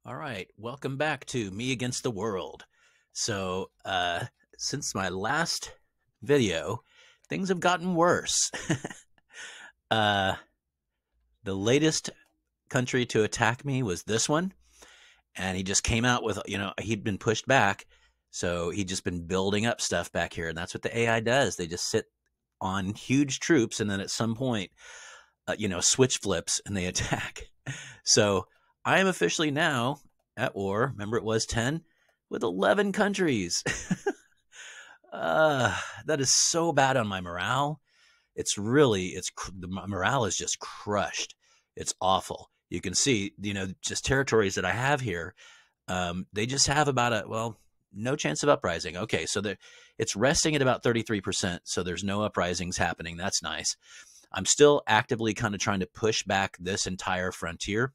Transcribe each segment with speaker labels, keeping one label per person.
Speaker 1: All right, welcome back to Me Against the World. So, since my last video, things have gotten worse. uh, the latest country to attack me was this one, and he just came out with, he'd been pushed back, so he'd just been building up stuff back here, and that's what the AI does. They just sit on huge troops, and then at some point, switch flips and they attack. So I am officially now at war. Remember, it was 10 with 11 countries. That is so bad on my morale. The morale is just crushed. It's awful. You can see, just territories that I have here. They just have no chance of uprising. Okay, so it's resting at about 33%. So there's no uprisings happening. That's nice. I'm still actively kind of trying to push back this entire frontier.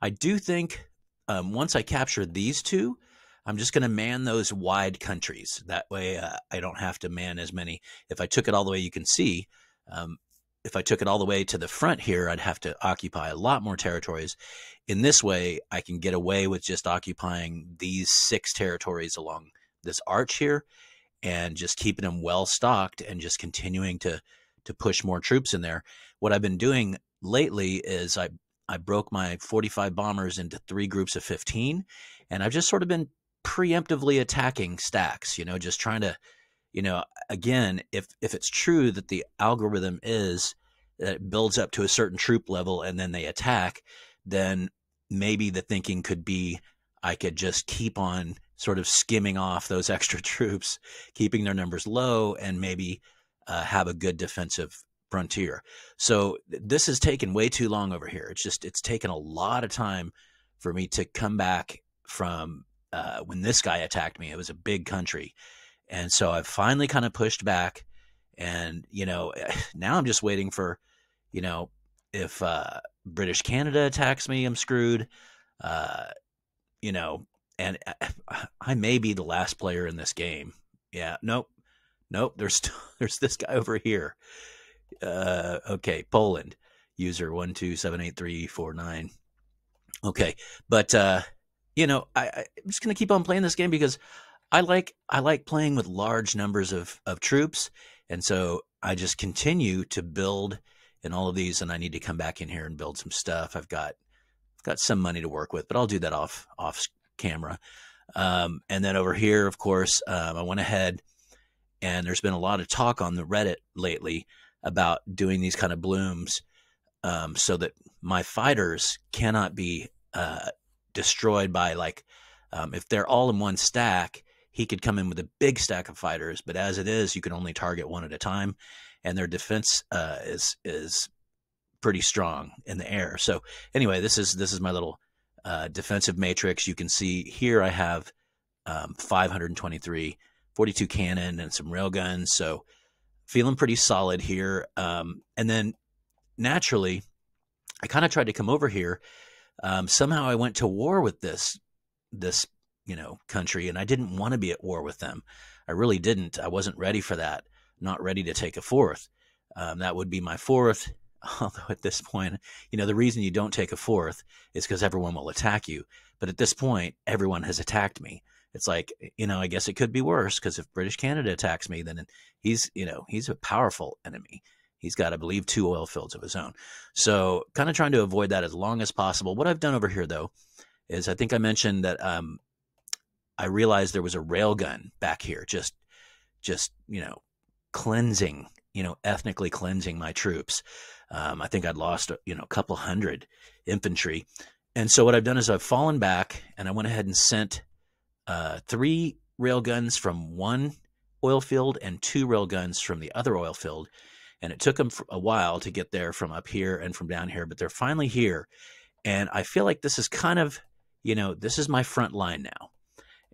Speaker 1: I do think once I capture these two, I'm just going to man those wide countries. That way I don't have to man as many. If I took it all the way, you can see, if I took it all the way to the front here, I'd have to occupy a lot more territories. In this way, I can get away with just occupying these 6 territories along this arch here and just keeping them well stocked and just continuing to push more troops in there. What I've been doing lately is I broke my 45 bombers into 3 groups of 15, and I've just sort of been preemptively attacking stacks, just trying to, again, if it's true that the algorithm is that it builds up to a certain troop level and then they attack, then maybe the thinking could be I could just keep on sort of skimming off those extra troops, keeping their numbers low, and maybe have a good defensive frontier. So this has taken way too long over here. It's taken a lot of time for me to come back from when this guy attacked me. It was a big country. And so I've finally kind of pushed back, and, now I'm just waiting for, if British Canada attacks me, I'm screwed, and I may be the last player in this game. Yeah, nope. There's this guy over here. Okay, Poland, user 1278349. Okay, but I'm just gonna keep on playing this game because I like playing with large numbers of troops, and so I just continue to build in all of these, and I need to come back in here and build some stuff. I've got some money to work with, but I'll do that off camera. And then over here, of course, I went ahead, and there's been a lot of talk on the Reddit lately about doing these kind of blooms so that my fighters cannot be destroyed by, if they're all in one stack, he could come in with a big stack of fighters. But as it is, you can only target one at a time, and their defense is pretty strong in the air. So anyway, this is my little defensive matrix. You can see here I have 523, 42 cannon, and some railguns. So feeling pretty solid here. And then naturally, I kind of tried to come over here. Somehow I went to war with this country, and I didn't want to be at war with them. I really didn't. I wasn't ready for that. Not ready to take a 4th. That would be my 4th. Although at this point, the reason you don't take a 4th is because everyone will attack you. But at this point, everyone has attacked me. It's like, I guess it could be worse, because if British Canada attacks me, then he's a powerful enemy. He's got, I believe, 2 oil fields of his own. So kind of trying to avoid that as long as possible. What I've done over here, though, is I think I mentioned that I realized there was a railgun back here, just cleansing, ethnically cleansing my troops. I think I'd lost, a couple hundred infantry. And so what I've done is I've fallen back, and I went ahead and sent 3 railguns from one oil field and 2 railguns from the other oil field. And it took them a while to get there from up here and from down here, but they're finally here. And I feel like this is kind of, this is my front line now.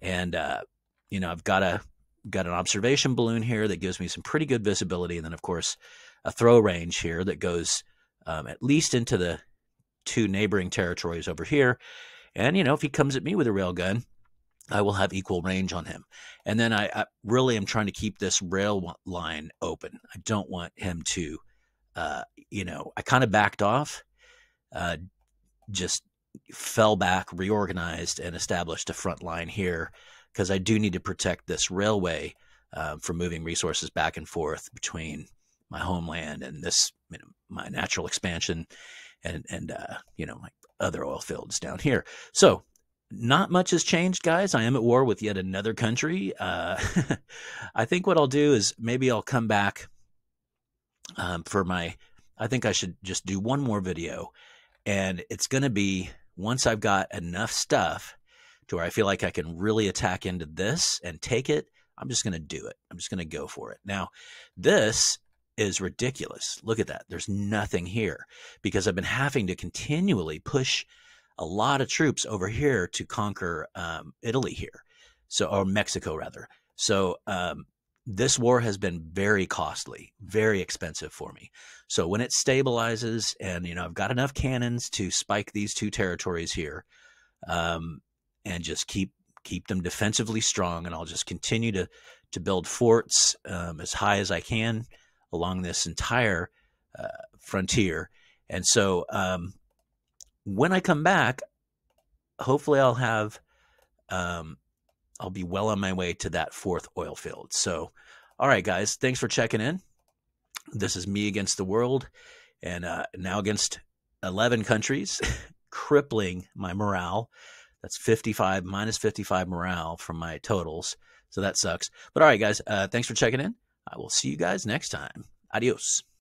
Speaker 1: And, I've got an observation balloon here that gives me some pretty good visibility. And then, of course, a throw range here that goes at least into the 2 neighboring territories over here. And, if he comes at me with a railgun, I will have equal range on him. And then I really am trying to keep this rail line open. I don't want him to, I kind of backed off, just fell back, reorganized, and established a front line here because I do need to protect this railway from moving resources back and forth between my homeland and this, my natural expansion and my other oil fields down here. So not much has changed, guys. I am at war with yet another country. I think what I'll do is maybe I'll come back I think I should just do one more video, and it's going to be once I've got enough stuff to where I feel like I can really attack into this and take it. I'm just going to do it. I'm just going to go for it. Now, this is ridiculous. Look at that. There's nothing here because I've been having to continually push a lot of troops over here to conquer Italy here. So, or Mexico rather. So, this war has been very costly, very expensive for me. So when it stabilizes and, I've got enough cannons to spike these two territories here, and just keep them defensively strong. And I'll just continue to build forts as high as I can along this entire frontier. And so when I come back, hopefully I'll have I'll be well on my way to that 4th oil field. So, all right, guys, thanks for checking in. This is me against the world, and now against 11 countries, crippling my morale. That's 55, minus 55 morale from my totals. So that sucks. But all right, guys, thanks for checking in. I will see you guys next time. Adios.